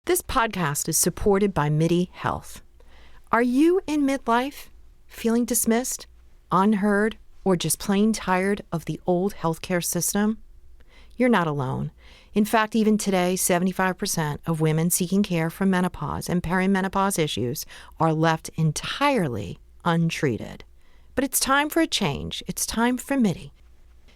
This podcast is supported by MIDI Health. Are you in midlife, feeling dismissed, unheard, or just plain tired of the old healthcare system? You're not alone. In fact, even today, 75% of women seeking care for menopause and perimenopause issues are left entirely untreated. But it's time for a change. It's time for MIDI.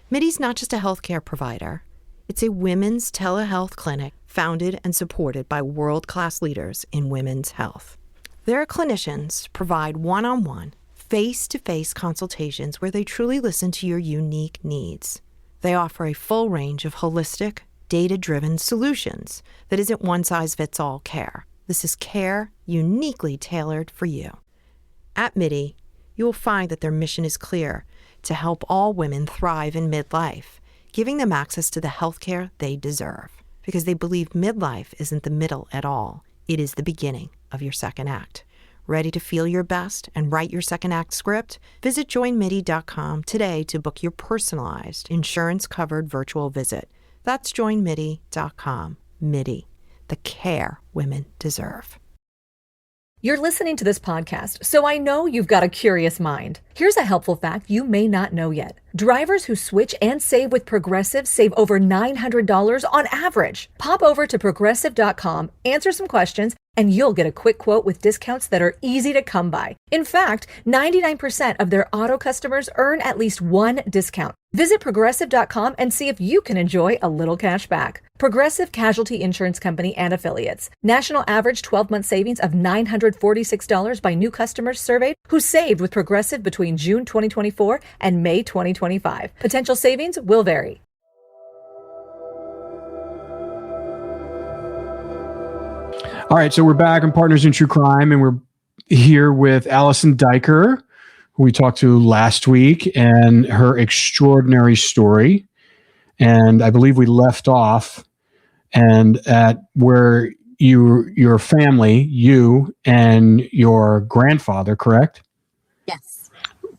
MIDI's not just a healthcare provider. It's a women's telehealth clinic founded and supported by world-class leaders in women's health. Their clinicians provide one-on-one, face-to-face consultations where they truly listen to your unique needs. They offer a full range of holistic, data-driven solutions that isn't one-size-fits-all care. This is care uniquely tailored for you. At MIDI, you will find that their mission is clear: to help all women thrive in midlife, giving them access to the healthcare they deserve. Because they believe midlife isn't the middle at all. It is the beginning of your second act. Ready to feel your best and write your second act script? Visit joinmidi.com today to book your personalized, insurance-covered virtual visit. That's joinmidi.com. MIDI, the care women deserve. You're listening to this podcast, so I know you've got a curious mind. Here's a helpful fact you may not know yet. Drivers who switch and save with Progressive save over $900 on average. Pop over to progressive.com, answer some questions, and you'll get a quick quote with discounts that are easy to come by. In fact, 99% of their auto customers earn at least one discount. Visit progressive.com and see if you can enjoy a little cash back. Progressive Casualty Insurance Company and Affiliates. National average 12-month savings of $946 by new customers surveyed who saved with Progressive between June 2024 and May 2025. Potential savings will vary. All right, so we're back on Partners in True Crime, and we're here with Alison Duiker, who we talked to last week, and her extraordinary story. And I believe we left off and at where your family, you and your grandfather, correct? Yes.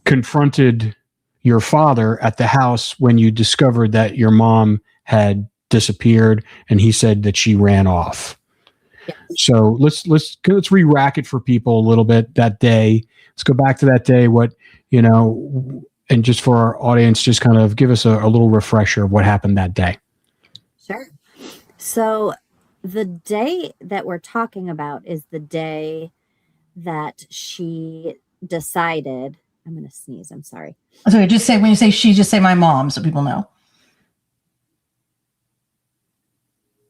Confronted your father at the house when you discovered that your mom had disappeared, and he said that she ran off. Yes. So let's re-rack it for people a little bit that day. Let's go back to that day. And just for our audience, just kind of give us a little refresher of what happened that day. Sure. So the day that we're talking about is the day that she decided. I'm going to sneeze. I'm sorry. So just say, when you say she, just say my mom so people know.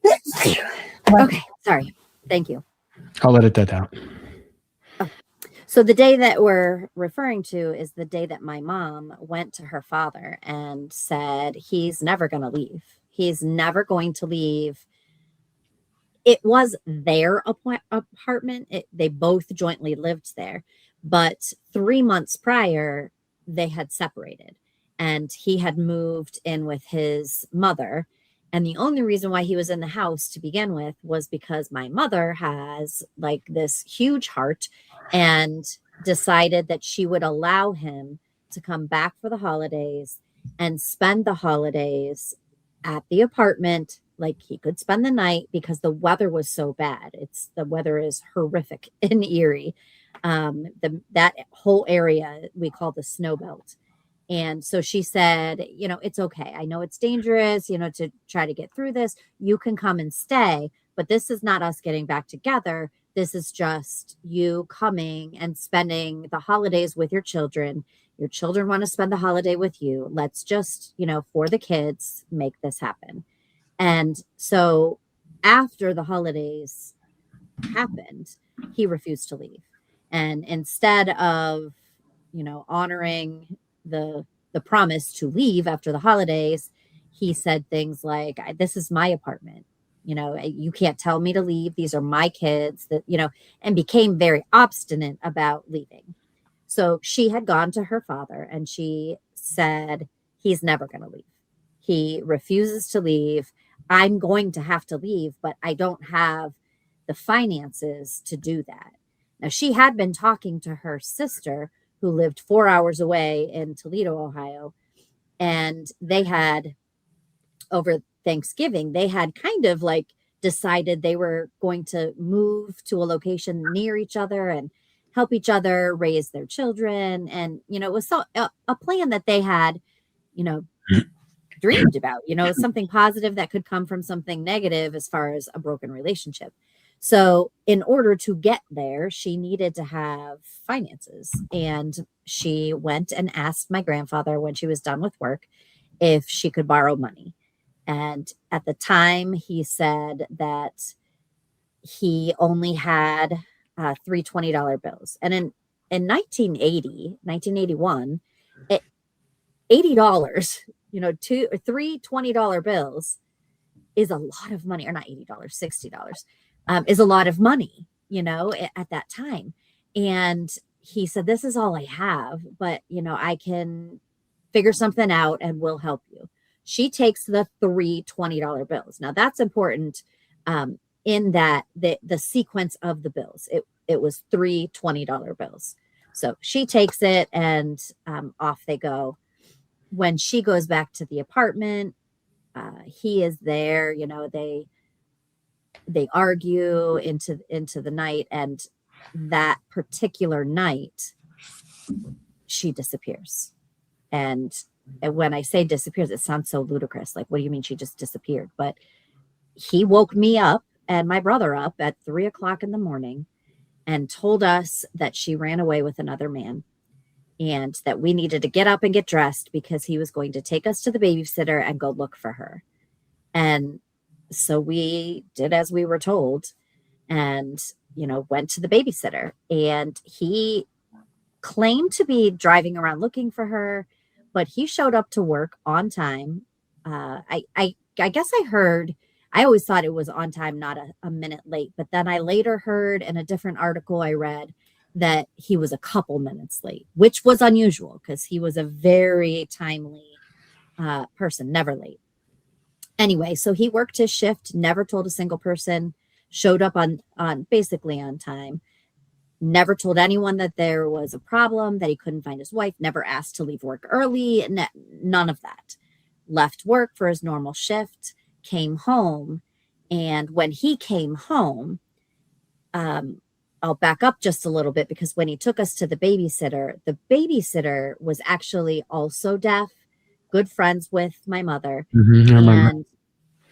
Okay. Sorry. Thank you. I'll edit that out. So the day that we're referring to is the day that my mom went to her father and said, he's never going to leave. He's never going to leave. It was their apartment. They both jointly lived there. But 3 months prior, they had separated. And he had moved in with his mother. And the only reason why he was in the house to begin with was because my mother has like this huge heart and decided that she would allow him to come back for the holidays and spend the holidays at the apartment. Like he could spend the night because the weather was so bad. The weather is horrific in Erie. That whole area we call the snow belt. And so she said, it's okay. I know it's dangerous, to try to get through this. You can come and stay, but this is not us getting back together. This is just you coming and spending the holidays with your children. Your children want to spend the holiday with you. Let's just, for the kids, make this happen. And so after the holidays happened, he refused to leave. And instead of, honoring the promise to leave after the holidays, he said things like, this is my apartment. You can't tell me to leave. These are my kids and became very obstinate about leaving. So she had gone to her father and she said, he's never going to leave. He refuses to leave. I'm going to have to leave, but I don't have the finances to do that. Now, she had been talking to her sister who lived 4 hours away in Toledo, Ohio. And they had, over Thanksgiving, they had kind of like decided they were going to move to a location near each other and help each other raise their children. And, it was a plan that they had, dreamed about, something positive that could come from something negative as far as a broken relationship. So in order to get there, she needed to have finances. And she went and asked my grandfather when she was done with work if she could borrow money. And at the time, he said that he only had three $20 bills. And in 1981, $80, three $20 bills is a lot of money, or not $80, $60 is a lot of money, at that time. And he said, this is all I have, but, I can figure something out and we'll help you. She takes the three $20 bills. Now that's important in that the sequence of the bills. It was three $20 bills. So she takes it and off they go. When she goes back to the apartment, he is there. They argue into the night, and that particular night, she disappears. And when I say disappears, it sounds so ludicrous. Like, what do you mean she just disappeared? But he woke me up and my brother up at 3:00 in the morning and told us that she ran away with another man, and that we needed to get up and get dressed because he was going to take us to the babysitter and go look for her. And so we did as we were told and, went to the babysitter, and he claimed to be driving around looking for her, but he showed up to work on time. I guess I always thought it was on time, not a minute late. But then I later heard in a different article I read that he was a couple minutes late, which was unusual because he was a very timely person, never late. Anyway, so he worked his shift, never told a single person, showed up on basically on time, never told anyone that there was a problem, that he couldn't find his wife, never asked to leave work early, none of that. Left work for his normal shift, came home. And when he came home, I'll back up just a little bit, because when he took us to the babysitter was actually also deaf, good friends with my mother. And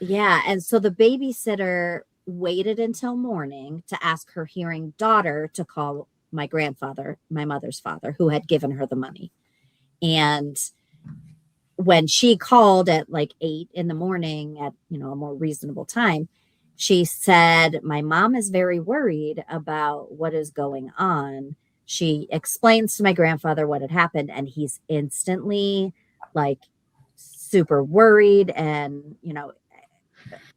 and so the babysitter waited until morning to ask her hearing daughter to call my grandfather, my mother's father, who had given her the money. And when she called at like 8 in the morning at, a more reasonable time, she said, my mom is very worried about what is going on. She explains to my grandfather what had happened, and he's instantly like super worried and,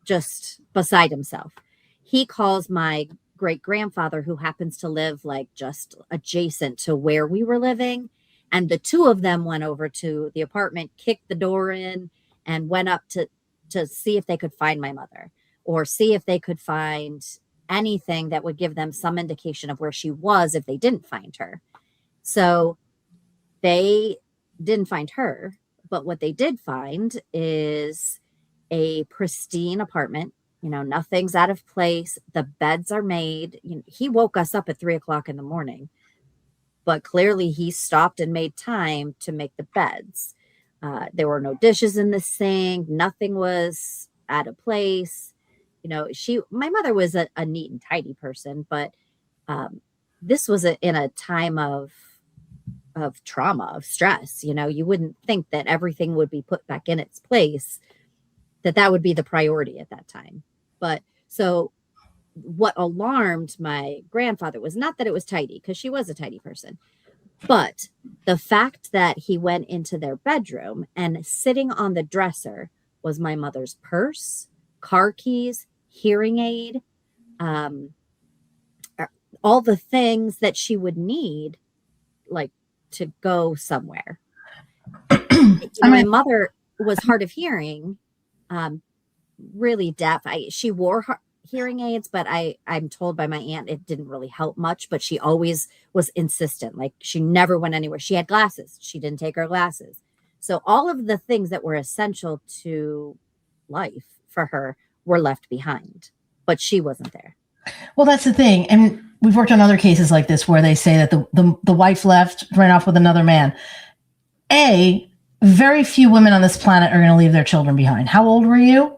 just beside himself. He calls my great grandfather, who happens to live like just adjacent to where we were living. And the two of them went over to the apartment, kicked the door in, and went up to see if they could find my mother, or see if they could find anything that would give them some indication of where she was if they didn't find her. So they didn't find her, but what they did find is a pristine apartment. Nothing's out of place. The beds are made. He woke us up at 3:00 in the morning, but clearly he stopped and made time to make the beds. There were no dishes in the sink. Nothing was out of place. My mother was a neat and tidy person, but this was in a time of trauma, of stress. You wouldn't think that everything would be put back in its place, that would be the priority at that time. But so what alarmed my grandfather was not that it was tidy, because she was a tidy person, but the fact that he went into their bedroom and sitting on the dresser was my mother's purse, car keys, hearing aid, all the things that she would need, like, to go somewhere. My mother was hard of hearing, really deaf. She wore hearing aids, but I'm told by my aunt it didn't really help much, but she always was insistent. Like, she never went anywhere. She had glasses. She didn't take her glasses. So all of the things that were essential to life for her were left behind. but she wasn't there. Well, that's the thing. And we've worked on other cases like this where they say that the wife left, ran off with another man. Very few women on this planet are going to leave their children behind. How old were you?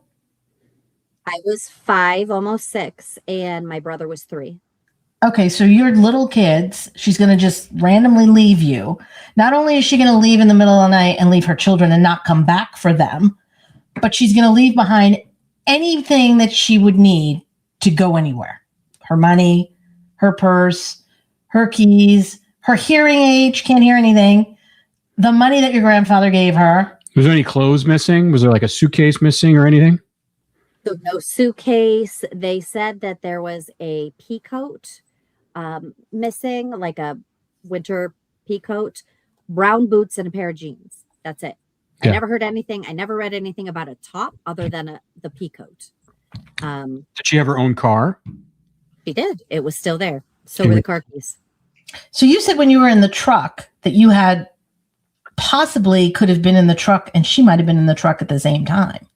I was 5, almost 6, and my brother was 3. Okay, so you're little kids. She's going to just randomly leave you. Not only is she going to leave in the middle of the night and leave her children and not come back for them, but she's going to leave behind anything that she would need to go anywhere. Her money, her purse, her keys, her hearing aid, she can't hear anything, the money that your grandfather gave her. Was there any clothes missing? Was there like a suitcase missing or anything? So no suitcase. They said that there was a pea coat missing, like a winter pea coat, brown boots, and a pair of jeans. That's it. Yeah. I never heard anything. I never read anything about a top other than the pea coat. Did she have her own car? She did. It was still there. So were the car keys. So you said when you were in the truck that you had possibly could have been in the truck and she might have been in the truck at the same time.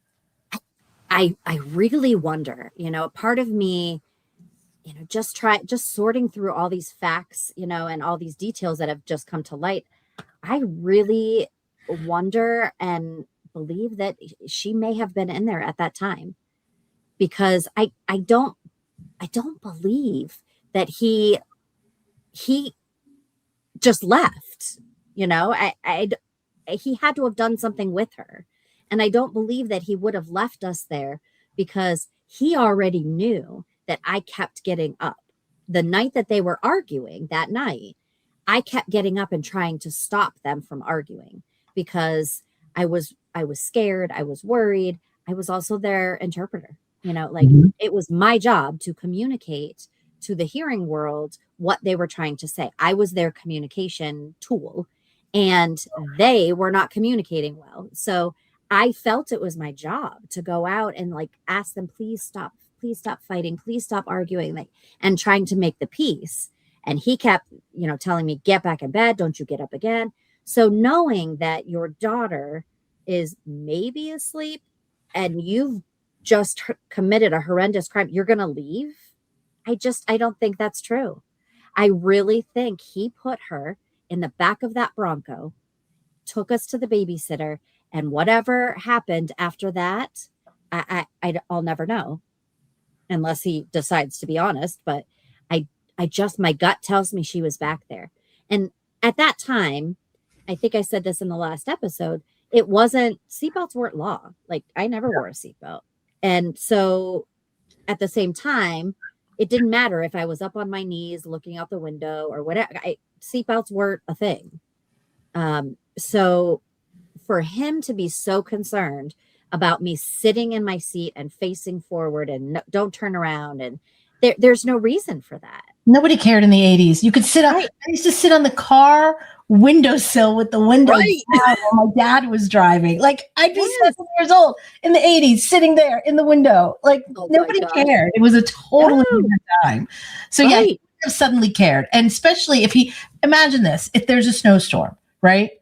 I really wonder, part of me, just sorting through all these facts, and all these details that have just come to light. I really wonder and believe that she may have been in there at that time, because I don't believe that he just left. He had to have done something with her. And I don't believe that he would have left us there because he already knew that I kept getting up. The night that they were arguing, that night, I kept getting up and trying to stop them from arguing because I was scared. I was worried. I was also their interpreter. It was my job to communicate to the hearing world what they were trying to say. I was their communication tool, and they were not communicating well. So I felt it was my job to go out and ask them, please stop fighting, please stop arguing, and trying to make the peace. And he kept, telling me, get back in bed. Don't you get up again. So knowing that your daughter is maybe asleep and you've just committed a horrendous crime, you're going to leave. I don't think that's true. I really think he put her in the back of that Bronco, took us to the babysitter, and whatever happened after that, I'll never know unless he decides to be honest. But my gut tells me she was back there. And at that time, I think I said this in the last episode, seatbelts weren't law. I never wore a seatbelt. And so at the same time, it didn't matter if I was up on my knees looking out the window or whatever. Seatbelts weren't a thing. So for him to be so concerned about me sitting in my seat and facing forward and don't turn around, and there's no reason for that. Nobody cared in the 80s. You could sit on, I used to sit on the car windowsill with the window down while my dad was driving. I'd be 7 years old in the 80s, sitting there in the window. Nobody cared. It was a totally different time. So yeah, he would have suddenly cared. And especially imagine this, if there's a snowstorm, right?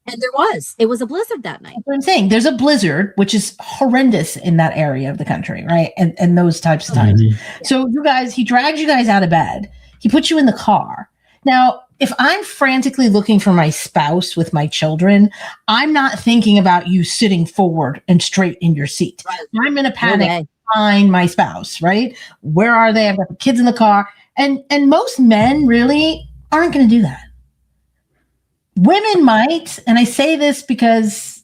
And it was a blizzard that night. That's what I'm saying. There's a blizzard, which is horrendous in that area of the country, right? And those types of times. Mm-hmm. So he drags you guys out of bed. He puts you in the car. Now, if I'm frantically looking for my spouse with my children, I'm not thinking about you sitting forward and straight in your seat. Right. I'm in a panic to find my spouse, right? Where are they? I've got the kids in the car. And most men really aren't going to do that. Women might, and I say this because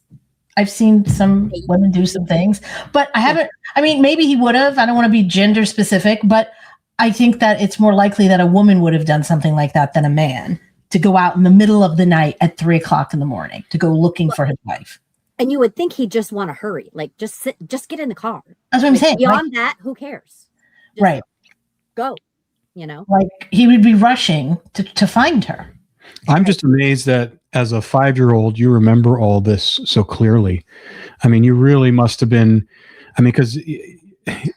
I've seen some women do some things, but maybe he would have. I don't want to be gender specific, but I think that it's more likely that a woman would have done something like that than a man, to go out in the middle of the night at 3:00 in the morning to go looking for his wife. And you would think he'd just want to hurry, just get in the car. That's what I'm saying. Beyond that, who cares? Just go, he would be rushing to find her. I'm just amazed that as a 5-year-old, you remember all this so clearly. You really must have been, because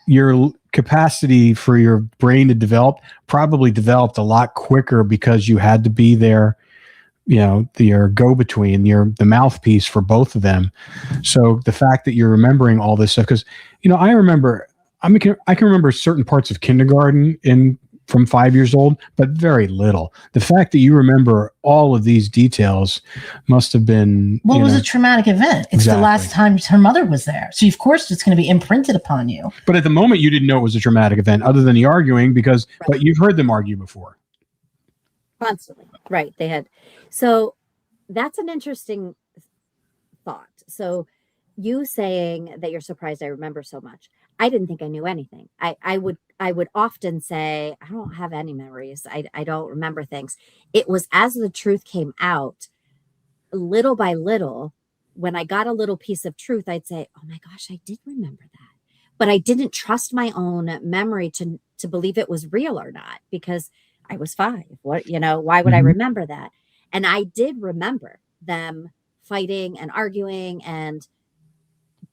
your capacity for your brain to develop probably developed a lot quicker because you had to be there, your go-between, the mouthpiece for both of them. So the fact that you're remembering all this stuff, because, I remember I can remember certain parts of kindergarten from 5 years old, but very little. The fact that you remember all of these details must have been. Well, it was a traumatic event. It's Exactly. the last time her mother was there. So, of course, it's going to be imprinted upon you. But at the moment, you didn't know it was a traumatic event other than the arguing but you've heard them argue before. Constantly. Right. They had. So that's an interesting thought. So you saying that you're surprised I remember so much. I didn't think I knew anything. I would often say, I don't have any memories. I don't remember things. It was as the truth came out, little by little, when I got a little piece of truth, I'd say, oh my gosh, I did remember that. But I didn't trust my own memory to believe it was real or not, because I was 5. Why would I remember that? And I did remember them fighting and arguing,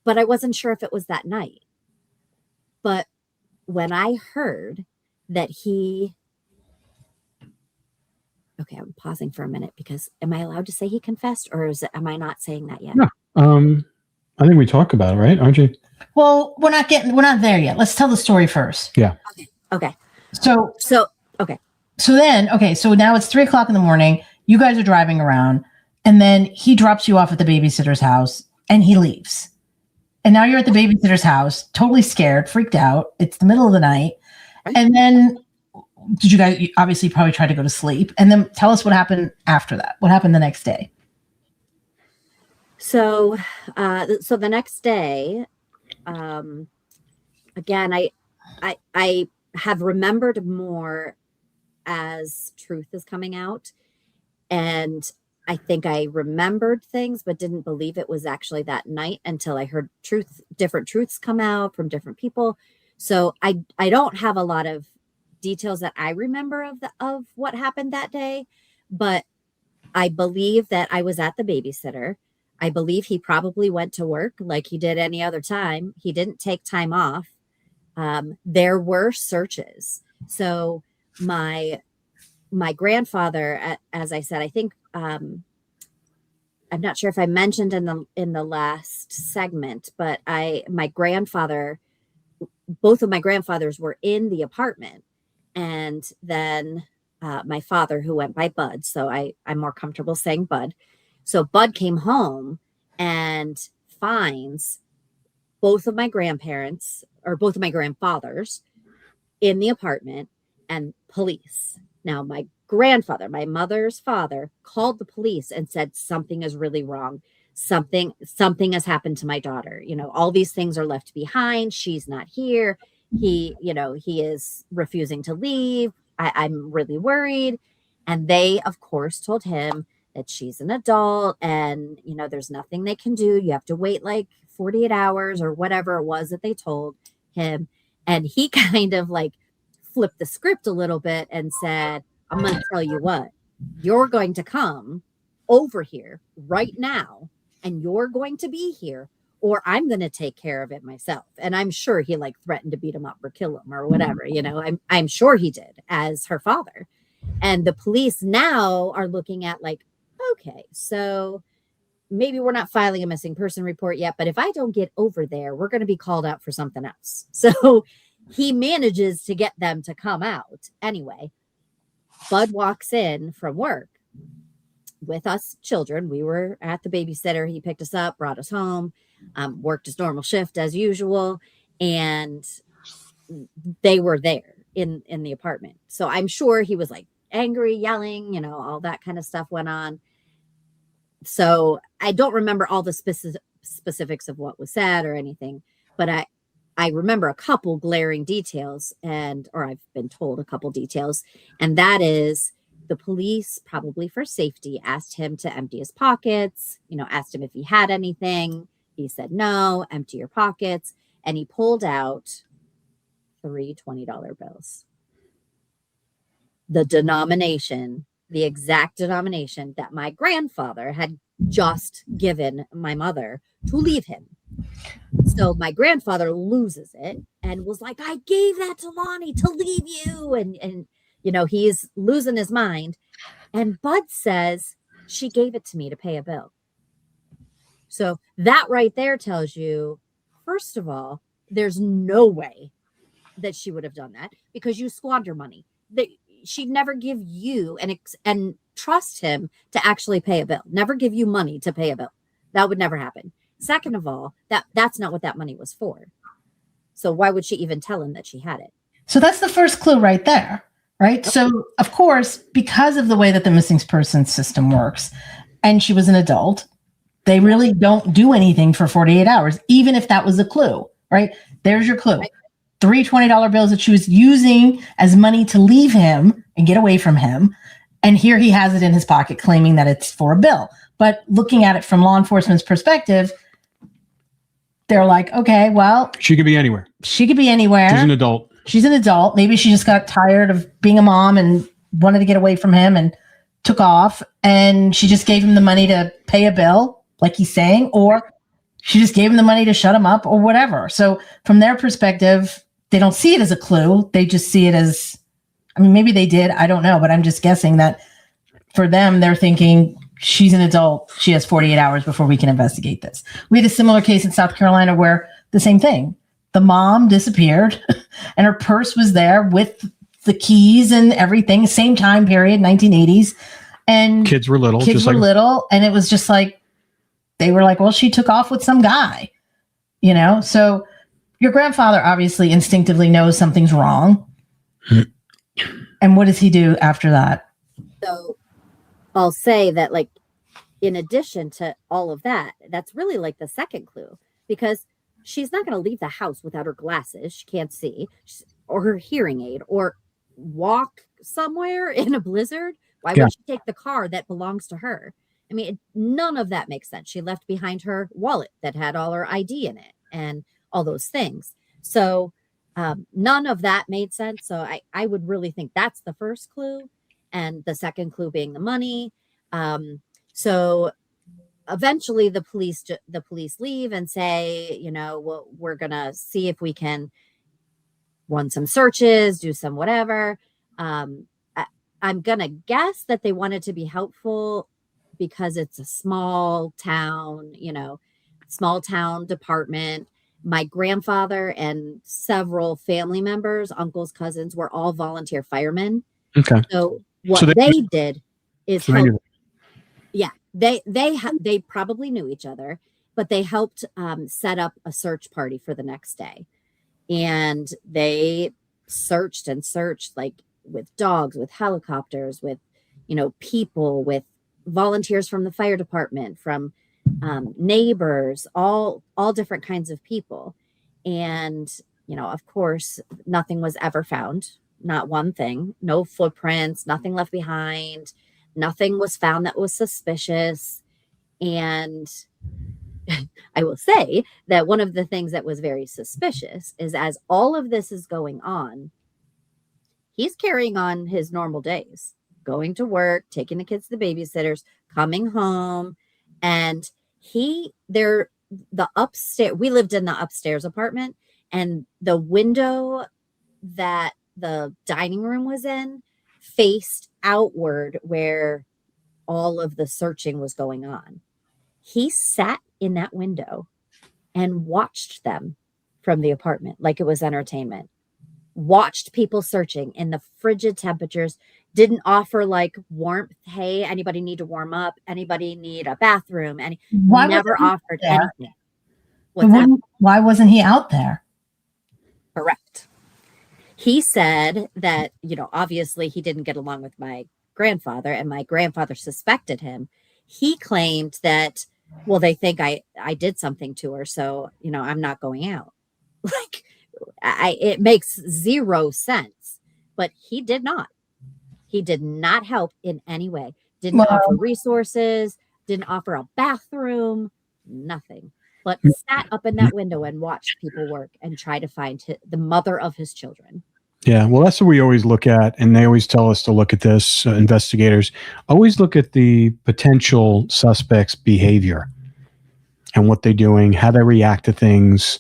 but I wasn't sure if it was that night. But when I heard that okay, I'm pausing for a minute, because am I allowed to say he confessed, or am I not saying that yet? No. I think we talk about it, right? Aren't you? Well, we're not there yet. Let's tell the story first. Yeah. Okay. So okay. So now it's 3:00 in the morning. You guys are driving around, and then he drops you off at the babysitter's house and he leaves. And now you're at the babysitter's house, totally scared, freaked out. It's the middle of the night. Right. And then you obviously probably tried to go to sleep. And then tell us what happened after that. What happened the next day? So the next day, again, I have remembered more as truth is coming out. And I think I remembered things, but didn't believe it was actually that night until I heard different truths come out from different people. So I don't have a lot of details that I remember of what happened that day, but I believe that I was at the babysitter. I believe he probably went to work like he did any other time. He didn't take time off. There were searches. So my grandfather, as I said, I think, I'm not sure if I mentioned in the last segment, but both of my grandfathers were in the apartment. And then my father, who went by Bud, so I'm more comfortable saying Bud. So Bud came home and finds both of my grandparents, or both of my grandfathers, in the apartment, and police. Now, my grandfather, my mother's father, called the police and said something is really wrong. Something has happened to my daughter. All these things are left behind. She's not here. He is refusing to leave. I'm really worried. And they, of course, told him that she's an adult and, there's nothing they can do. You have to wait like 48 hours or whatever it was that they told him. And he kind of like flipped the script a little bit and said, I'm going to tell you what, you're going to come over here right now and you're going to be here, or I'm going to take care of it myself. And I'm sure he like threatened to beat him up or kill him or whatever, I'm sure he did, as her father. And the police now are looking at like, okay, so maybe we're not filing a missing person report yet, but if I don't get over there, we're going to be called out for something else. So he manages to get them to come out. Anyway, Bud walks in from work with us children. We were at the babysitter. He picked us up, brought us home, worked his normal shift as usual. And they were there in the apartment. So I'm sure he was like angry, yelling, all that kind of stuff went on. So I don't remember all the specifics of what was said or anything, but I remember a couple glaring details, or I've been told a couple details, and that is the police, probably for safety, asked him to empty his pockets, asked him if he had anything. He said, no, empty your pockets. And he pulled out 3 $20 bills. The exact denomination that my grandfather had just given my mother to leave him. So my grandfather loses it and was like, I gave that to Lonnie to leave you. And he's losing his mind. And Bud says, she gave it to me to pay a bill. So that right there tells you, first of all, there's no way that she would have done that because you squander money. That she'd never give you and trust him to actually pay a bill. Never give you money to pay a bill. That would never happen. Second of all, that's not what that money was for. So why would she even tell him that she had it? So that's the first clue right there, right? Okay. So of course, because of the way that the missing persons system works, and she was an adult, they really don't do anything for 48 hours, even if that was a clue, right? There's your clue. Right. 3 $20 bills that she was using as money to leave him and get away from him. And here he has it in his pocket claiming that it's for a bill. But looking at it from law enforcement's perspective, they're like, okay, well. She could be anywhere. She could be anywhere. She's an adult. She's an adult. Maybe she just got tired of being a mom and wanted to get away from him and took off. And she just gave him the money to pay a bill, like he's saying, or she just gave him the money to shut him up or whatever. So from their perspective, they don't see it as a clue. They just see it as, I mean, maybe they did. I don't know. But I'm just guessing that for them, they're thinking she's an adult. She has 48 hours before we can investigate this. We had a similar case in South Carolina where the same thing. The mom disappeared and her purse was there with the keys and everything. Same time period, 1980s. And kids were little. And it was just like, they were like, well, she took off with some guy, you know? So your grandfather obviously instinctively knows something's wrong. And what does he do after that? So I'll say that, like, in addition to all of that, that's really like the second clue, because she's not going to leave the house without her glasses. She can't see, or her hearing aid, or walk somewhere in a blizzard. Why would she take the car that belongs to her? I mean, none of that makes sense. She left behind her wallet that had all her ID in it and all those things. So none of that made sense. So I would really think that's the first clue, and the second clue being the money. So eventually the police leave and say, you know, well, we're going to see if we can run some searches, do some whatever. I'm going to guess that they wanted to be helpful because it's a small town, you know, small town department. My grandfather and several family members, uncles, cousins, were all volunteer firemen. Okay. So what they did is help. Yeah, they probably knew each other, but they helped set up a search party for the next day. And they searched and searched, like, with dogs, with helicopters, with, you know, people, with volunteers from the fire department, from neighbors, all different kinds of people. And, you know, of course, nothing was ever found. Not one thing, no footprints, nothing left behind. Nothing was found that was suspicious. And I will say that one of the things that was very suspicious is, as all of this is going on, he's carrying on his normal days, going to work, taking the kids to the babysitters, coming home. And the upstairs, we lived in the upstairs apartment, and the window that the dining room was in faced outward where all of the searching was going on. He sat in that window and watched them from the apartment like it was entertainment. Watched people searching in the frigid temperatures, didn't offer like warmth. Hey, anybody need to warm up? Anybody need a bathroom? And never offered anything. Why wasn't he out there? Correct. He said that, you know, obviously he didn't get along with my grandfather, and my grandfather suspected him. He claimed that, well, they think I did something to her, so, you know, I'm not going out. Like, it makes zero sense. But he did not. He did not help in any way. Didn't offer resources, didn't offer a bathroom, nothing. But sat up in that window and watched people work and try to find the mother of his children. Yeah, well, that's what we always look at. And they always tell us to look at this, investigators. Always look at the potential suspect's behavior and what they're doing, how they react to things.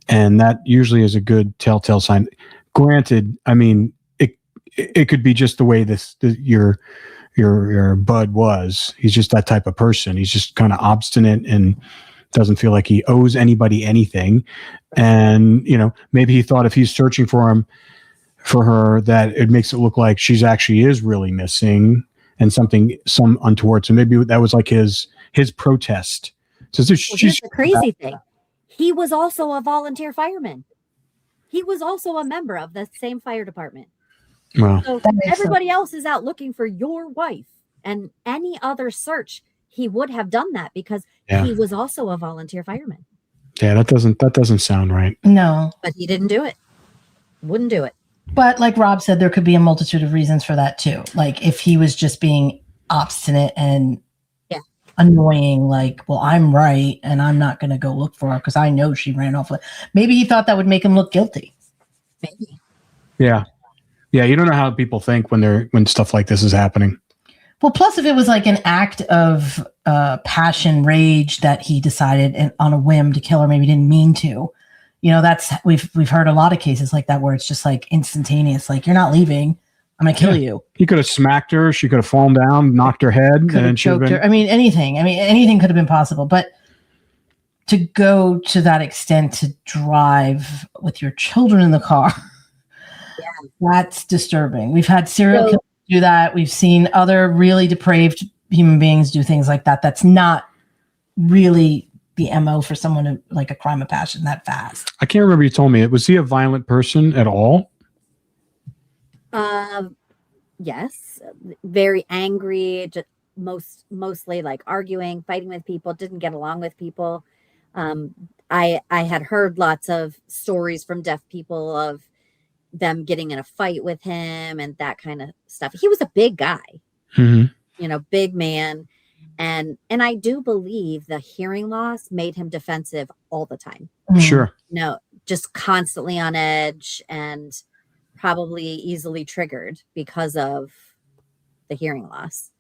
And that usually is a good telltale sign. Granted, I mean, it could be just the way your bud was. He's just that type of person. He's just kind of obstinate and doesn't feel like he owes anybody anything. And, maybe he thought if he's searching for her, that it makes it look like she's actually is really missing and some untoward. So maybe that was like his protest. So here's the crazy thing. He was also a volunteer fireman. He was also a member of the same fire department. Wow. So everybody else is out looking for your wife, and any other search, he would have done that because he was also a volunteer fireman. Yeah, that doesn't sound right. No. But he didn't do it. Wouldn't do it. But like Rob said, there could be a multitude of reasons for that too. Like if he was just being obstinate and annoying, like, well, I'm right and I'm not going to go look for her because I know she ran off. Maybe he thought that would make him look guilty. Maybe. Yeah. Yeah. You don't know how people think when stuff like this is happening. Well, plus if it was like an act of passion, rage that he decided on a whim to kill her, maybe didn't mean to, we've heard a lot of cases like that where it's just like instantaneous, like you're not leaving, I'm going to kill you. He could have smacked her. She could have fallen down, knocked her head, and choked her. I mean, anything. Anything could have been possible. But to go to that extent to drive with your children in the car, that's disturbing. We've had serial killers do that. We've seen other really depraved human beings do things like that. That's not really the MO for someone to, like a crime of passion that fast. I can't remember. You told me. Was he a violent person at all? Yes, very angry, just mostly like arguing, fighting with people, didn't get along with people. I had heard lots of stories from deaf people of them getting in a fight with him and that kind of stuff. He was a big guy, big man. And I do believe the hearing loss made him defensive all the time. Sure. Just constantly on edge and probably easily triggered because of the hearing loss.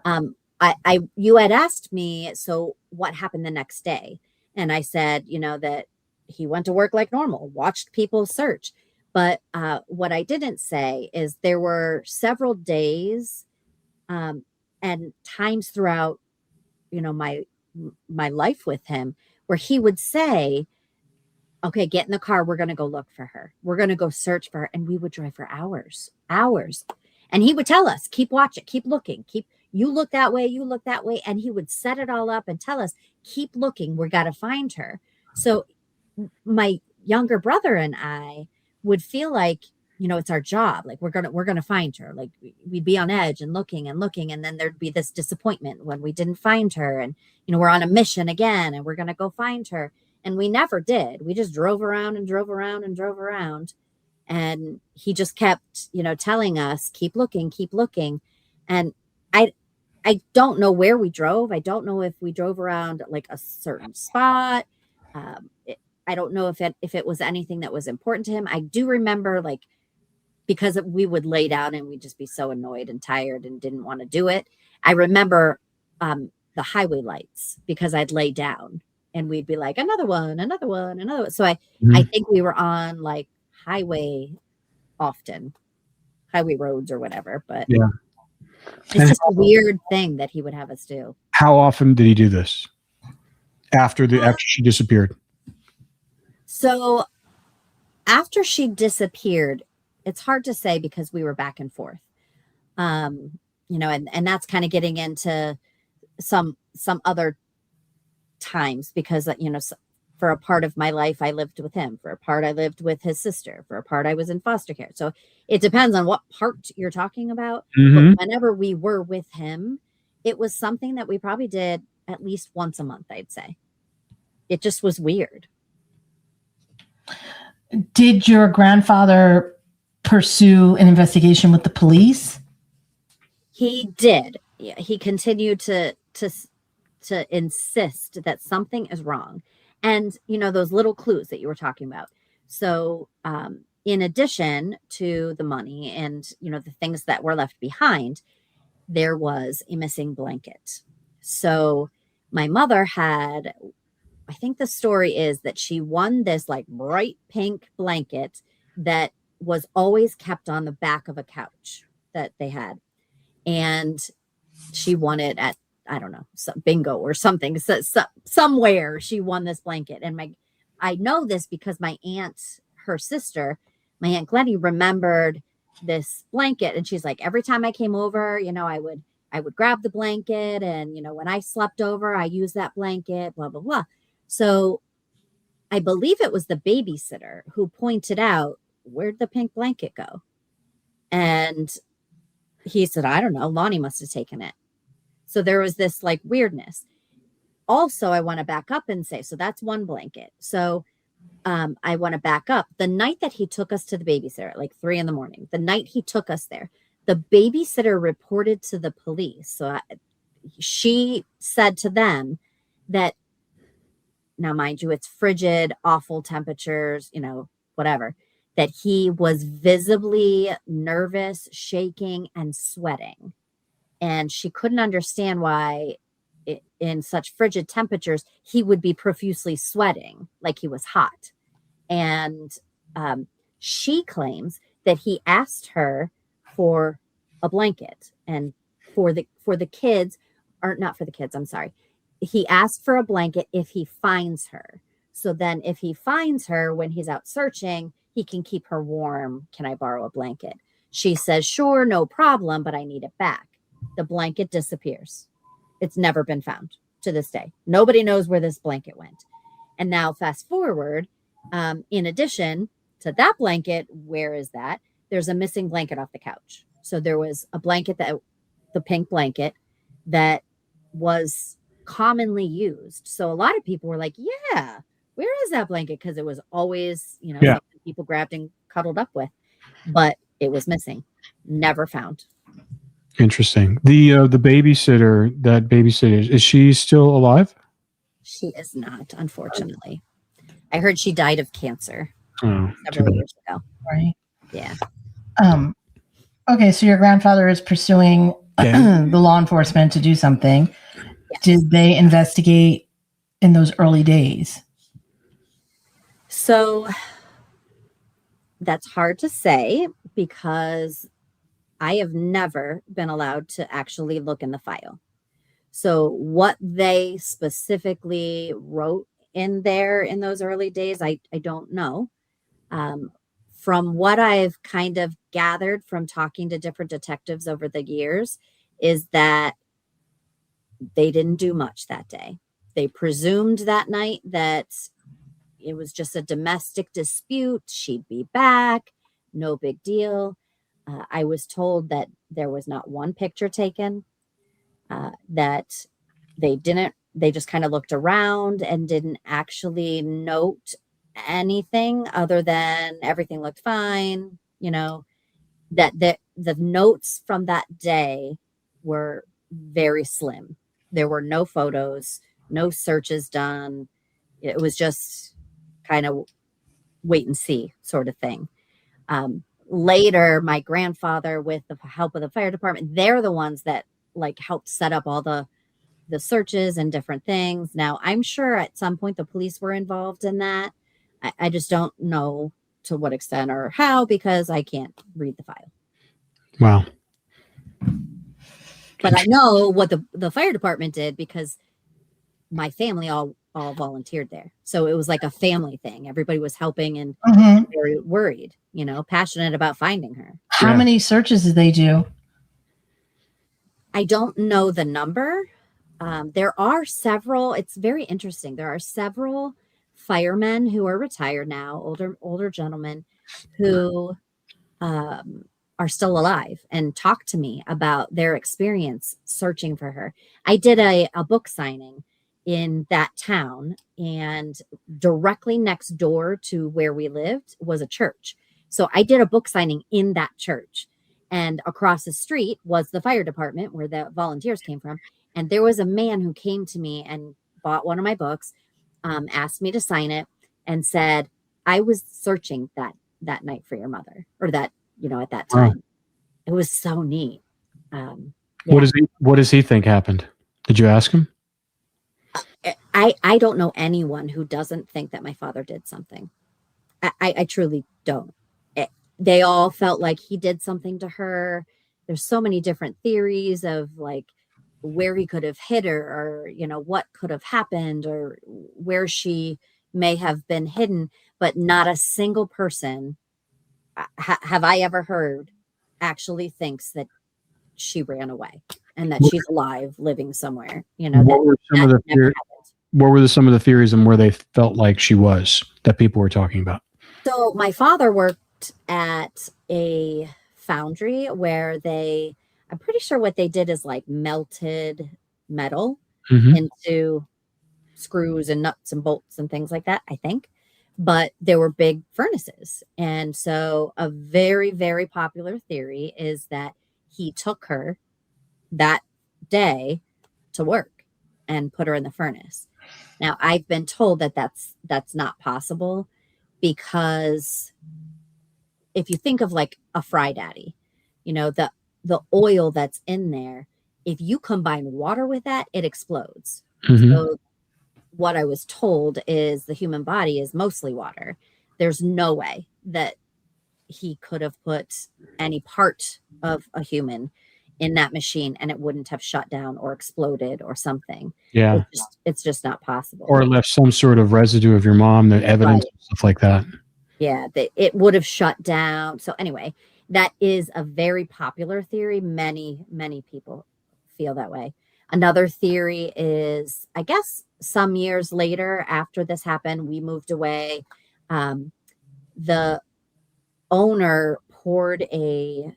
You had asked me, so what happened the next day? And I said, that he went to work like normal, watched people search. But what I didn't say is there were several days and times throughout, my life with him where he would say, okay, get in the car. We're going to go look for her. We're going to go search for her. And we would drive for hours. And he would tell us, keep watching, keep looking, you look that way, you look that way. And he would set it all up and tell us, keep looking. We got to find her. So my younger brother and I would feel like, it's our job. Like we're going to find her. Like we'd be on edge and looking. And then there'd be this disappointment when we didn't find her. And, we're on a mission again and we're going to go find her. And we never did. We just drove around and drove around and drove around. And he just kept, telling us, keep looking, keep looking. And I don't know where we drove. I don't know if we drove around like a certain spot. I don't know if it was anything that was important to him. I do remember because we would lay down and we'd just be so annoyed and tired and didn't want to do it. I remember the highway lights because I'd lay down and we'd be like, another one. So I think we were on like highway roads or whatever, but it's just a weird thing that he would have us do. How often did he do this after she disappeared? So after she disappeared, it's hard to say because we were back and forth, and that's kind of getting into some other times because, for a part of my life, I lived with him. For a part, I lived with his sister. For a part, I was in foster care. So it depends on what part you're talking about. But whenever we were with him, it was something that we probably did at least once a month, I'd say. It just was weird. Did your grandfather pursue an investigation with the police? He did. He continued to insist that something is wrong. And, those little clues that you were talking about. So in addition to the money and, the things that were left behind, there was a missing blanket. So my mother had, I think the story is that she won this like bright pink blanket that was always kept on the back of a couch that they had. And she won it at, I don't know, bingo or something. So, somewhere she won this blanket. And I know this because my aunt, her sister, my Aunt Glennie, remembered this blanket. And she's like, every time I came over, I would grab the blanket. And, when I slept over, I used that blanket, blah, blah, blah. So I believe it was the babysitter who pointed out, where'd the pink blanket go? And he said, I don't know. Lonnie must have taken it. So there was this like weirdness. Also, I want to back up and say, so that's one blanket. So I want to back up. The night that he took us to the babysitter at like 3 a.m, the night he took us there, the babysitter reported to the police. So she said to them that, now mind you, it's frigid, awful temperatures, whatever, that he was visibly nervous, shaking, and sweating. And she couldn't understand why in such frigid temperatures, he would be profusely sweating like he was hot. And she claims that he asked her for a blanket and for the kids, or not for the kids, I'm sorry. He asked for a blanket if he finds her. So then if he finds her when he's out searching, he can keep her warm. Can I borrow a blanket? She says, sure, no problem, but I need it back. The blanket disappears. It's never been found to this day. Nobody knows where this blanket went. And now fast forward, in addition to that blanket, where is that? There's a missing blanket off the couch. So there was a blanket, the pink blanket, that was commonly used. So a lot of people were like, yeah, where is that blanket? Because it was always, something people grabbed and cuddled up with. But it was missing. Never found. Interesting. The babysitter, is she still alive? She is not, unfortunately. I heard she died of cancer several years ago. Right. Yeah. Okay, so your grandfather is pursuing the law enforcement to do something. Yes. Did they investigate in those early days? So that's hard to say because I have never been allowed to actually look in the file. So what they specifically wrote in there in those early days, I don't know. From what I've kind of gathered from talking to different detectives over the years is that they didn't do much that day. They presumed that night that it was just a domestic dispute. She'd be back. No big deal. I was told that there was not one picture taken, that they just kind of looked around and didn't actually note anything other than everything looked fine. That the notes from that day were very slim. There were no photos, no searches done. It was just kind of wait and see sort of thing. Later, my grandfather, with the help of the fire department, they're the ones that like helped set up all the searches and different things. Now, I'm sure at some point the police were involved in that. I just don't know to what extent or how, because I can't read the file. Wow. But I know what the fire department did because my family all volunteered there. So it was like a family thing. Everybody was helping and very worried, passionate about finding her. How many searches did they do? I don't know the number. There are several. It's very interesting. There are several firemen who are retired now, older gentlemen who are still alive and talk to me about their experience searching for her. I did a book signing in that town, and directly next door to where we lived was a church. So I did a book signing in that church, and across the street was the fire department where the volunteers came from. And there was a man who came to me and bought one of my books, asked me to sign it, and said, I was searching that night for your mother, or that, at that time. Wow. It was so neat. Yeah. What does he think happened? Did you ask him? I don't know anyone who doesn't think that my father did something. I truly don't. They all felt like he did something to her. There's so many different theories of like where he could have hit her, or, you know, what could have happened, or where she may have been hidden. But not a single person have I ever heard actually thinks that she ran away and that What, she's alive, living somewhere. You know, what were some of that the never theories? happened. What were some of the theories and where they felt like she was that people were talking about? So my father worked at a foundry where I'm pretty sure what they did is like melted metal Hmm. into screws and nuts and bolts and things like that, I think. But there were big furnaces. And so a very, very popular theory is that he took her that day to work and put her in the furnace. Now, I've been told that that's not possible, because if you think of like a fry daddy, you know, the oil that's in there, if you combine water with that, it explodes. Hmm. So what I was told is the human body is mostly water. There's no way that he could have put any part of a human in that machine and it wouldn't have shut down or exploded or something. Yeah. It's just not possible. Or left some sort of residue of your mom, the evidence, Right. stuff like that. Yeah, it would have shut down. So anyway, that is a very popular theory. Many, many people feel that way. Another theory is, I guess, some years later after this happened, we moved away. The owner poured a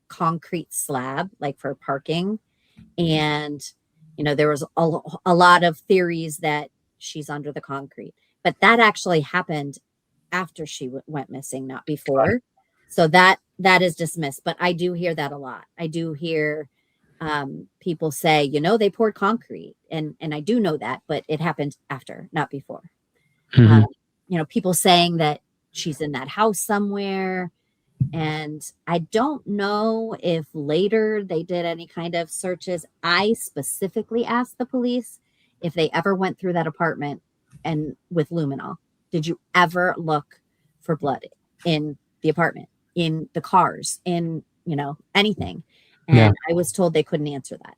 concrete slab, like for parking, and you know there was a lot of theories that she's under the concrete, but that actually happened after she went missing, not before. So that is dismissed. But I do hear that a lot. I do hear people say, you know, they poured concrete, and I do know that, but it happened after, not before. Hmm. You know, people saying that she's in that house somewhere. And I don't know if later they did any kind of searches. I specifically asked the police if they ever went through that apartment and with luminol. Did you ever look for blood in the apartment, in the cars, in, you know, anything? And Yeah. I was told they couldn't answer that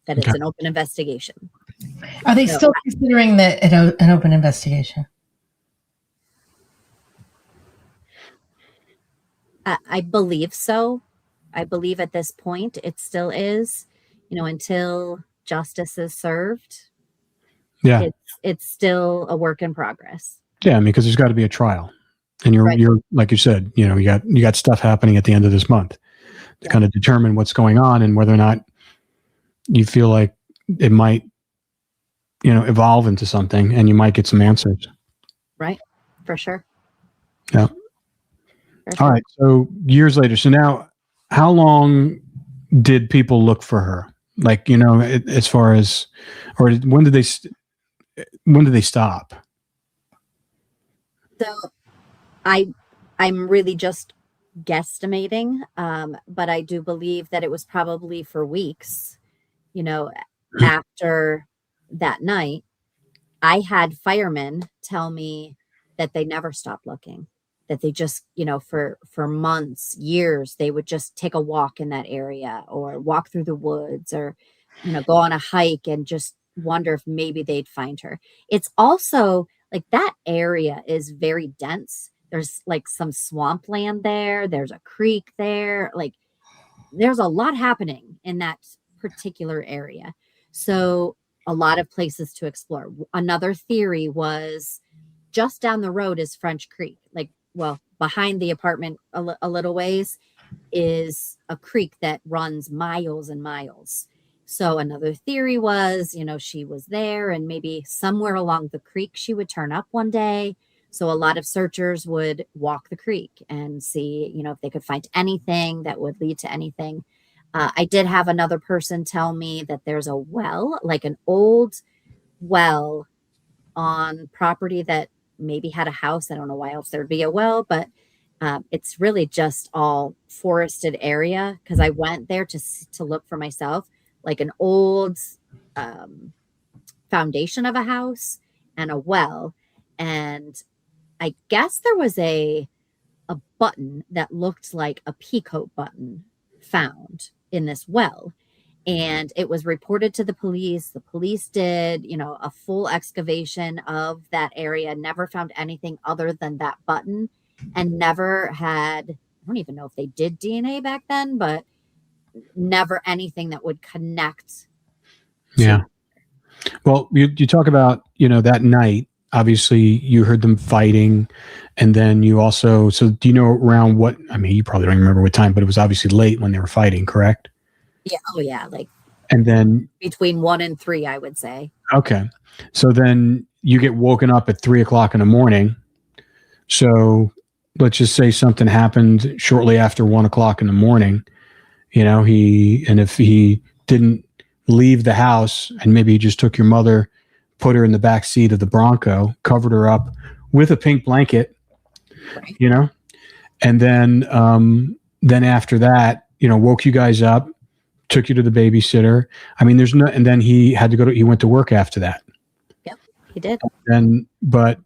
Okay. it's an open investigation. Are they So still considering that an open investigation? I believe so. I believe at this point it still is, you know, until justice is served. Yeah. It's still a work in progress. Yeah. I mean, because there's got to be a trial, and Right. you're like you said, you know, you got stuff happening at the end of this month to Yeah. kind of determine what's going on and whether or not you feel like it might, you know, evolve into something, and you might get some answers. Right. For sure. Yeah. For All sure. right. So years later. So now, how long did people look for her? Like, you know, as far as, or when did they stop? So I'm really just guesstimating, but I do believe that it was probably for weeks, you know, after that night. I had firemen tell me that they never stopped looking, that they just, you know, for months, years, they would just take a walk in that area or walk through the woods, or, you know, go on a hike and just wonder if maybe they'd find her. It's also like that area is very dense. There's like some swampland there. There's a creek there. Like there's a lot happening in that particular area. So a lot of places to explore. Another theory was just down the road is French Creek. Like, well, behind the apartment a little ways is a creek that runs miles and miles. So another theory was, you know, she was there and maybe somewhere along the creek she would turn up one day. So a lot of searchers would walk the creek and see, you know, if they could find anything that would lead to anything. I did have another person tell me that there's a well, like an old well on property that maybe had a house. I don't know why else there'd be a well, but it's really just all forested area, because I went there to look for myself, like an old um, foundation of a house and a well. And I guess there was a button that looked like a peacoat button found in this well. And it was reported to the police. The police did, a full excavation of that area, never found anything other than that button, and never had, I don't even know if they did DNA back then, but never anything that would connect. Yeah. Well, you talk about, that night, obviously you heard them fighting, and then you also, so do you know around what, I mean, you probably don't remember what time, but it was obviously late when they were fighting, correct? Yeah. Oh yeah. Like, and then between 1 and 3, I would say. Okay. So then you get woken up at 3:00 in the morning. So let's just say something happened shortly after 1:00 in the morning. If he didn't leave the house and maybe he just took your mother, put her in the back seat of the Bronco, covered her up with a pink blanket, right. And then after that, woke you guys up, took you to the babysitter. I mean, and then he went to work after that. Yep, he did. But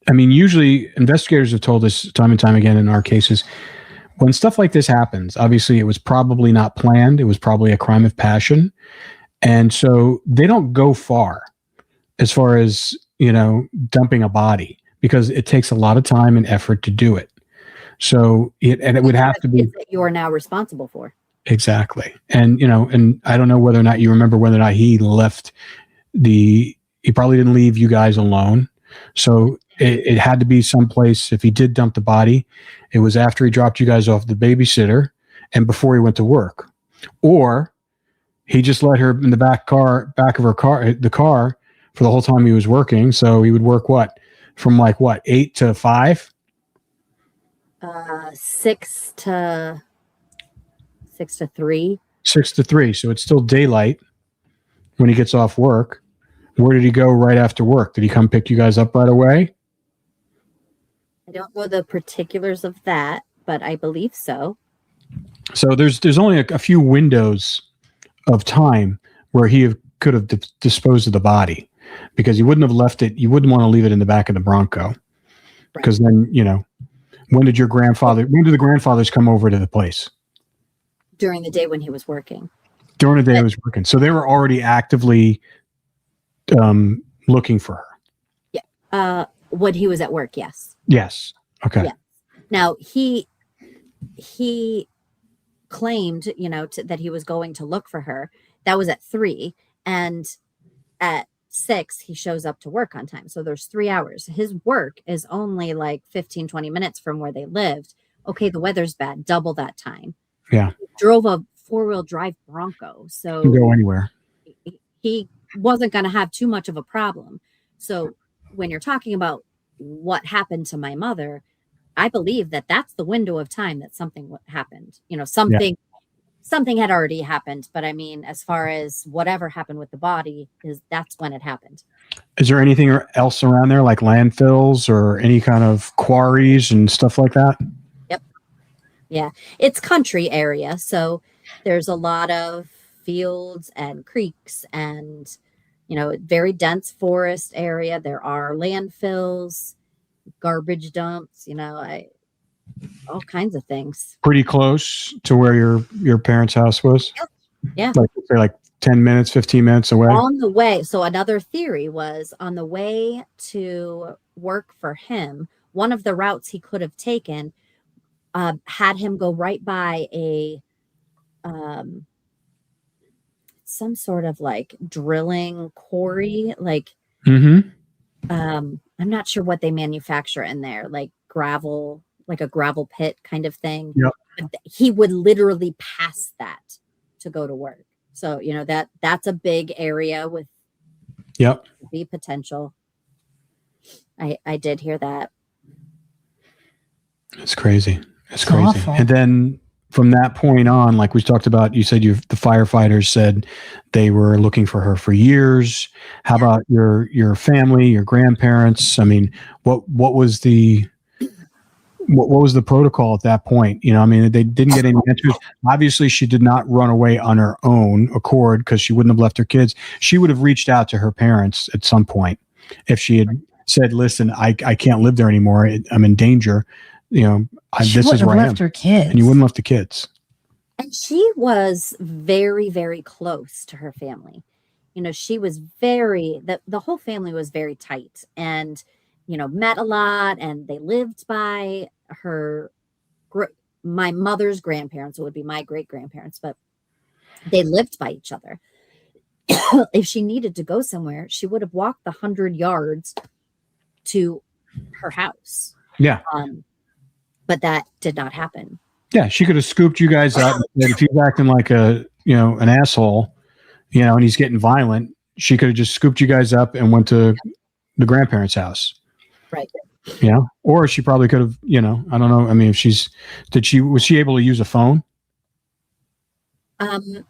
I mean, usually investigators have told us time and time again in our cases, when stuff like this happens, obviously it was probably not planned. It was probably a crime of passion. And so they don't go far as dumping a body, because it takes a lot of time and effort to do it. So it would have to be that you are now responsible for. Exactly. And, and I don't know whether or not you remember whether or not he left he probably didn't leave you guys alone. So it had to be someplace. If he did dump the body, it was after he dropped you guys off the babysitter and before he went to work, or he just let her in the back of the car for the whole time he was working. So he would work from 8 to 5? 6 to 3. 6 to 3. So it's still daylight when he gets off work. Where did he go right after work? Did he come pick you guys up right away? I don't know the particulars of that, but I believe so. So there's only a few windows of time where he could have disposed of the body, because he wouldn't have left it. You wouldn't want to leave it in the back of the Bronco, because then, when did the grandfathers come over to the place? During the day when he was working. During the day he was working. So they were already actively looking for her. Yeah. When he was at work, yes. Yes. Okay. Yeah. Now he claimed, that he was going to look for her. That was at 3, and at 6 he shows up to work on time. So there's 3 hours. His work is only like 15-20 minutes from where they lived. Okay, the weather's bad, double that time. Yeah. He drove a 4-wheel drive Bronco, so you can go anywhere. He wasn't going to have too much of a problem. So when you're talking about what happened to my mother, I believe that that's the window of time that something happened. Something had already happened, but I mean, as far as whatever happened with the body, that's when it happened. Is there anything else around there, like landfills or any kind of quarries and stuff like that? Yep. Yeah, it's country area, so there's a lot of fields and creeks and, very dense forest area. There are landfills, garbage dumps, all kinds of things. Pretty close to where your parents' house was? Yeah. Like 10 minutes, 15 minutes away? On the way. So another theory was, on the way to work for him, one of the routes he could have taken had him go right by a some sort of like drilling quarry, like I'm not sure what they manufacture in there, like gravel, like a gravel pit kind of thing. Yep. But he would literally pass that to go to work. So, that's a big area with the potential. I did hear that. It's crazy. It's crazy. Awful. And then from that point on, like we talked about, you said the firefighters said they were looking for her for years. How about your family, your grandparents? I mean, what was the protocol at that point? They didn't get any answers. Obviously, she did not run away on her own accord, because she wouldn't have left her kids. She would have reached out to her parents at some point if she had said, "Listen, I can't live there anymore. I'm in danger. She this is where I am." Left her kids, and you wouldn't left the kids. And she was very, very close to her family. She was the whole family was very tight and, met a lot, and they lived by my mother's grandparents. It would be my great grandparents, but they lived by each other. If she needed to go somewhere, she would have walked the 100 yards to her house. Yeah. But that did not happen. Yeah, she could have scooped you guys up. If he's acting like an asshole, and he's getting violent, she could have just scooped you guys up and went to the grandparents' house. Right. Or she probably could have, I don't know. I mean, was she able to use a phone?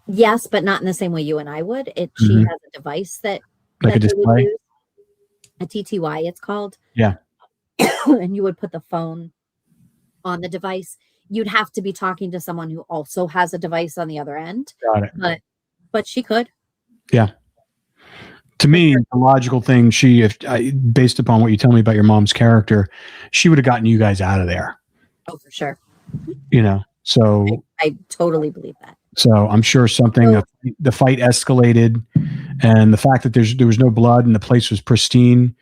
Yes, but not in the same way you and I would. She has a device that Like a display? A TTY, it's called. Yeah. And you would put the phone on the device. You'd have to be talking to someone who also has a device on the other end. Got it. But she could. Yeah. To me, the logical thing, based upon what you tell me about your mom's character, she would have gotten you guys out of there. Oh, for sure. So I totally believe that. So I'm sure the fight escalated, and the fact that there was no blood and the place was pristine,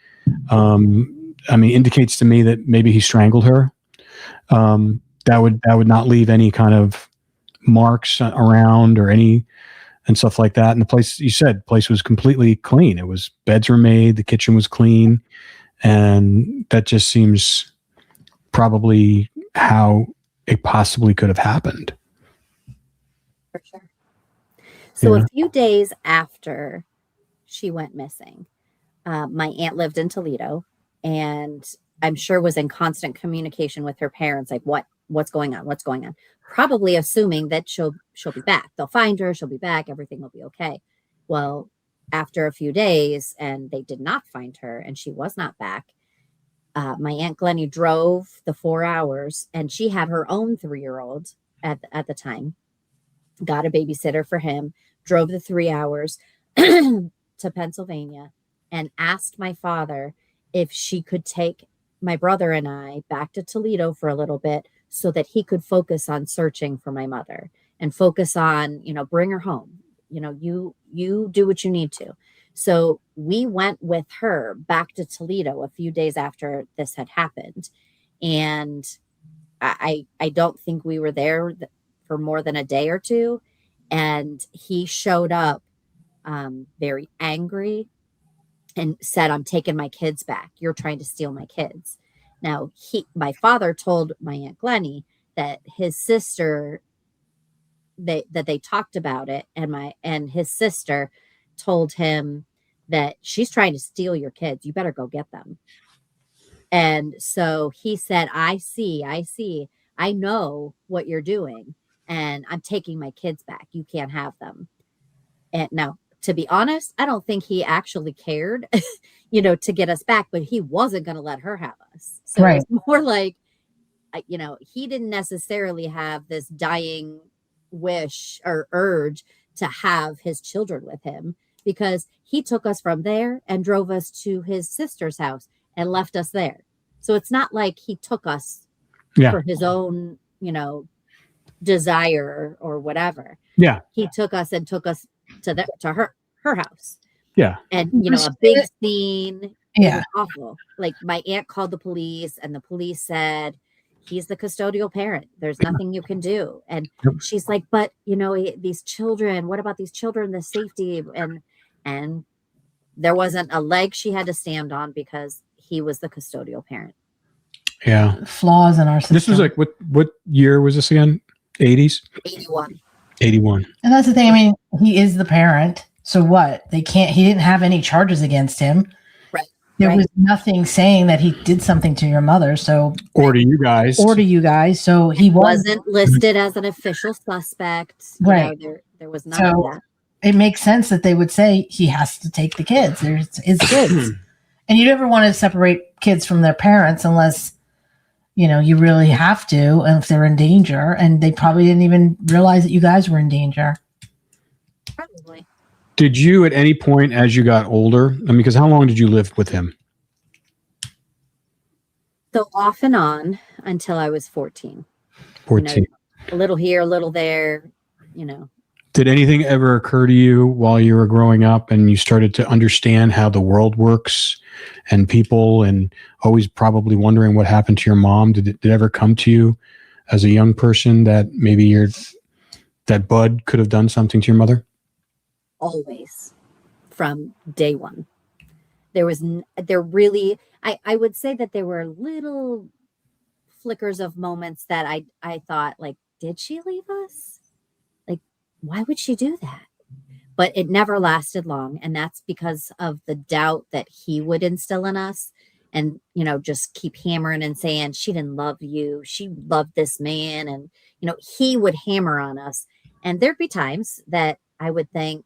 indicates to me that maybe he strangled her. That would not leave any kind of marks around or and stuff like that. And the place was completely clean. It was, beds were made, the kitchen was clean, and that just seems probably how it possibly could have happened. For sure. So a few days after she went missing, my aunt lived in Toledo, and I'm sure was in constant communication with her parents, like what's going on, probably assuming that she'll be back. They'll find her, she'll be back, everything will be okay. Well, after a few days, and they did not find her, and she was not back, my Aunt Glennie drove the 4 hours, and she had her own 3-year-old at the time, got a babysitter for him, drove the 3 hours to Pennsylvania, and asked my father if she could take my brother and I back to Toledo for a little bit so that he could focus on searching for my mother and focus on, bring her home. You do what you need to. So we went with her back to Toledo a few days after this had happened. And I don't think we were there for more than a day or two. And he showed up very angry and said, "I'm taking my kids back. You're trying to steal my kids." Now, my father told my Aunt Glennie that his sister, that they talked about it, and his sister told him that she's trying to steal your kids. You better go get them. And so he said, I see. I know what you're doing, and I'm taking my kids back. You can't have them. And now, to be honest, I don't think he actually cared, to get us back, but he wasn't going to let her have us. So right. It's more like, he didn't necessarily have this dying wish or urge to have his children with him, because he took us from there and drove us to his sister's house and left us there. So it's not like he took us for his own, desire or whatever. Yeah. He took us to her house. Yeah. And, a big scene. Yeah. It was awful. Like, my aunt called the police, and the police said, he's the custodial parent. There's nothing you can do. And she's like, but, these children, what about these children, the safety? And there wasn't a leg she had to stand on because he was the custodial parent. Yeah. Flaws in our system. This was like, what year was this again? 80s? 81. And that's the thing. I mean, he is the parent. So what? He didn't have any charges against him. Right. There was nothing saying that he did something to your mother. So, or to you guys. So he wasn't listed as an official suspect. Right. There was none of that. It makes sense that they would say he has to take the kids. There's his kids. And you never want to separate kids from their parents unless, you really have to, and if they're in danger. And they probably didn't even realize that you guys were in danger. Probably. Did you at any point as you got older, because how long did you live with him? So off and on until I was 14. 14. A little here, a little there. Did anything ever occur to you while you were growing up and you started to understand how the world works and people, and always probably wondering what happened to your mom? Did it ever come to you as a young person that maybe that Bud could have done something to your mother? Always, from day one. I would say that there were little flickers of moments that I thought, like, did she leave us? Like, why would she do that? But it never lasted long. And that's because of the doubt that he would instill in us, and, just keep hammering and saying, she didn't love you. She loved this man. And, he would hammer on us. And there'd be times that I would think,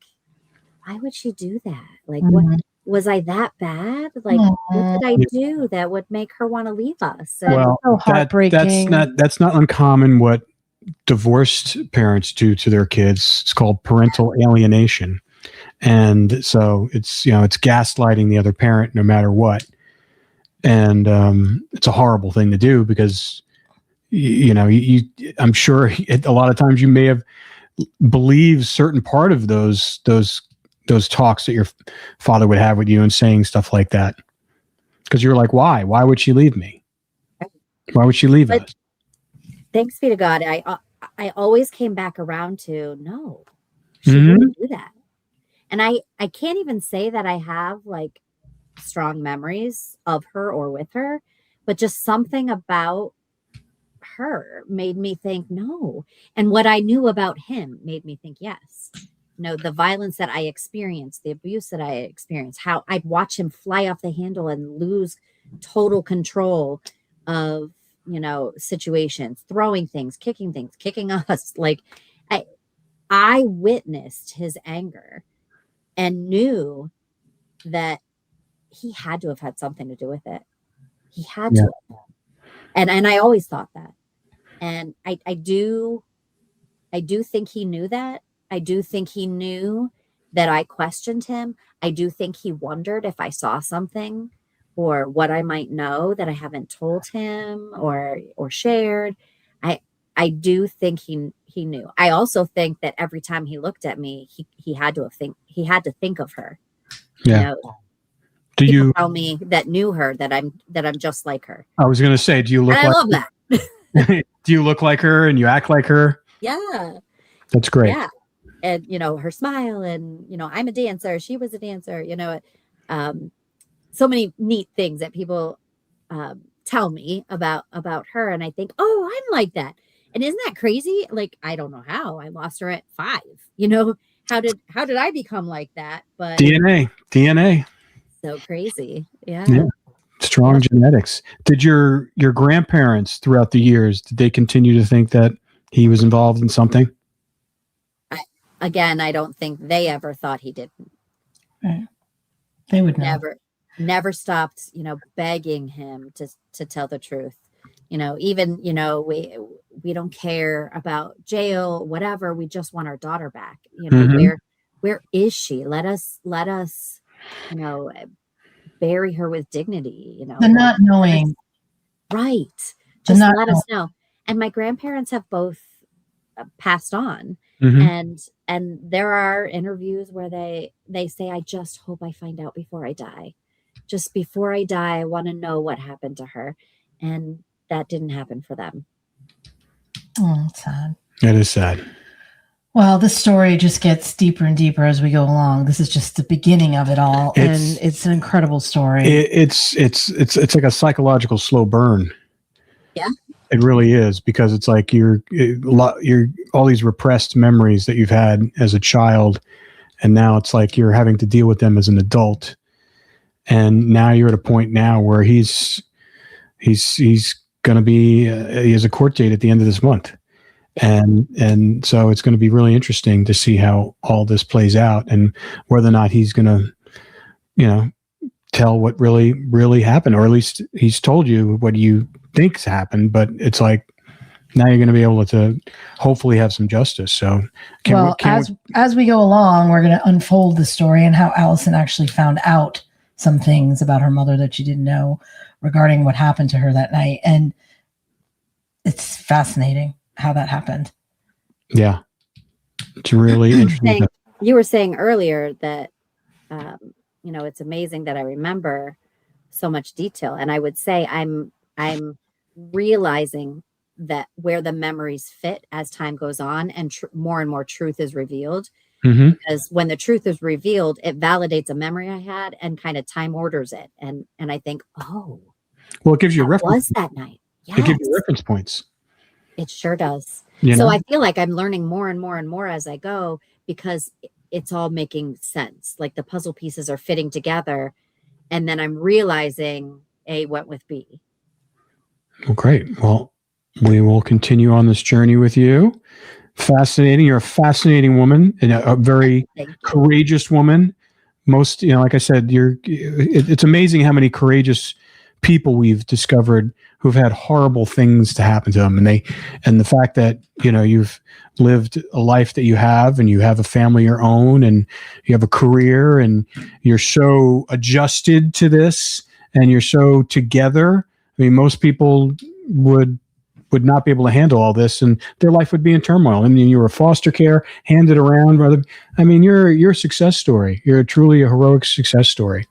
why would she do that? Like, what was I that bad? Like, what did I do that would make her want to leave us? And Well, so heartbreaking. that's not uncommon. What divorced parents do to their kids, it's called parental alienation. And so it's gaslighting the other parent no matter what. And it's a horrible thing to do, because I'm sure a lot of times you may have believed certain part of those talks that your father would have with you, and saying stuff like that, because you're like, why would she leave me? Why would she leave us? Thanks be to God, I always came back around to, no, she wouldn't do that. And I can't even say that I have like strong memories of her or with her, but just something about her made me think no. And what I knew about him made me think yes. The violence that I experienced, the abuse that I experienced, how I'd watch him fly off the handle and lose total control of, situations, throwing things, kicking us. Like, I witnessed his anger and knew that he had to have had something to do with it. He had to. And I always thought that. And I do think he knew that. I do think he knew that I questioned him. I do think he wondered if I saw something or what I might know that I haven't told him or shared. I do think he knew. I also think that every time he looked at me, he had to think of her. Yeah. Do you tell me that knew her that I'm just like her? I was going to say, do you look? And I love that. Do you look like her and you act like her? Yeah. That's great. Yeah. And, her smile, and, I'm a dancer. She was a dancer, so many neat things that people tell me about her. And I think, oh, I'm like that. And isn't that crazy? Like, I don't know how I lost her at 5, how did I become like that? But DNA. So crazy. Yeah. Strong genetics. Did your grandparents throughout the years, did they continue to think that he was involved in something? Again, I don't think they ever thought he didn't. Right. They would know. Never stopped, begging him to tell the truth. Even, we don't care about jail, whatever. We just want our daughter back. Where is she? Let us, bury her with dignity. The not knowing. Right. Just let us know. And my grandparents have both passed on. And there are interviews where they say, I just hope I find out before I die. Just before I die, I want to know what happened to her. And that didn't happen for them. Oh, it's sad. It is sad. Well, this story just gets deeper and deeper as we go along. This is just the beginning of it all, and it's an incredible story. It's like a psychological slow burn. Yeah. It really is, because it's like you're all these repressed memories that you've had as a child, and now it's like you're having to deal with them as an adult. And now you're at a point now where he's going to be he has a court date at the end of this month, and so it's going to be really interesting to see how all this plays out, and whether or not he's going to tell what really happened, or at least he's told you what you think's happened, but it's like now you're going to be able to hopefully have some justice. So as we go along, we're going to unfold the story and how Alison actually found out some things about her mother that she didn't know regarding what happened to her that night. And it's fascinating how that happened. Yeah. It's really interesting. You were saying earlier that, it's amazing that I remember so much detail. And I would say I'm realizing that where the memories fit as time goes on and more and more truth is revealed. Mm-hmm. Because when the truth is revealed, it validates a memory I had and kind of time orders it. And I think, oh, well, it gives you a reference. Was that night? Yes. It gives you reference points. It sure does. You so know? I feel like I'm learning more and more and more as I go, because it's all making sense. Like the puzzle pieces are fitting together. And then I'm realizing A went with B. Well, great. Well, we will continue on this journey with you. Fascinating. You're a fascinating woman and a very courageous woman. Most, like I said, it's amazing how many courageous people we've discovered who've had horrible things to happen to them. And the fact that, you've lived a life that you have, and you have a family of your own, and you have a career, and you're so adjusted to this, and you're so together. I mean, most people would not be able to handle all this, and their life would be in turmoil. I mean, you were a foster care, handed around. You're a success story. You're truly a heroic success story.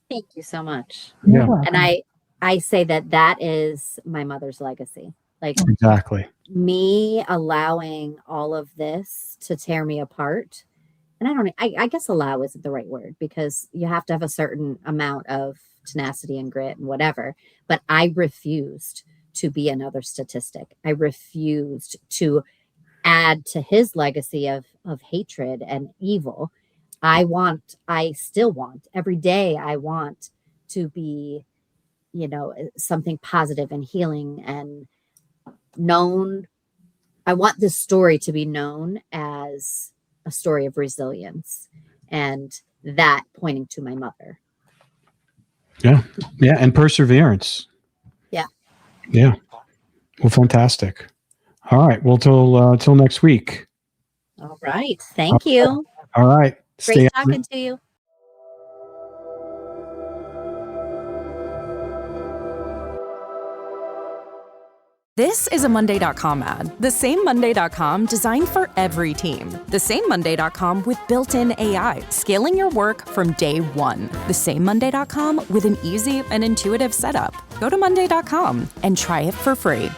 Thank you so much. Yeah. And I say that is my mother's legacy. Like exactly. Me allowing all of this to tear me apart. And I guess allow isn't the right word, because you have to have a certain amount of tenacity and grit and whatever. But I refused to be another statistic. I refused to add to his legacy of hatred and evil. I still want every day. I want to be, something positive and healing and known. I want this story to be known as a story of resilience, and that pointing to my mother. Yeah. Yeah. And perseverance. Yeah. Yeah. Well, fantastic. All right. Well, till next week. All right. Thank you. All right. Great talking to you. This is a Monday.com ad. The same Monday.com designed for every team. The same Monday.com with built-in AI, scaling your work from day one. The same Monday.com with an easy and intuitive setup. Go to Monday.com and try it for free.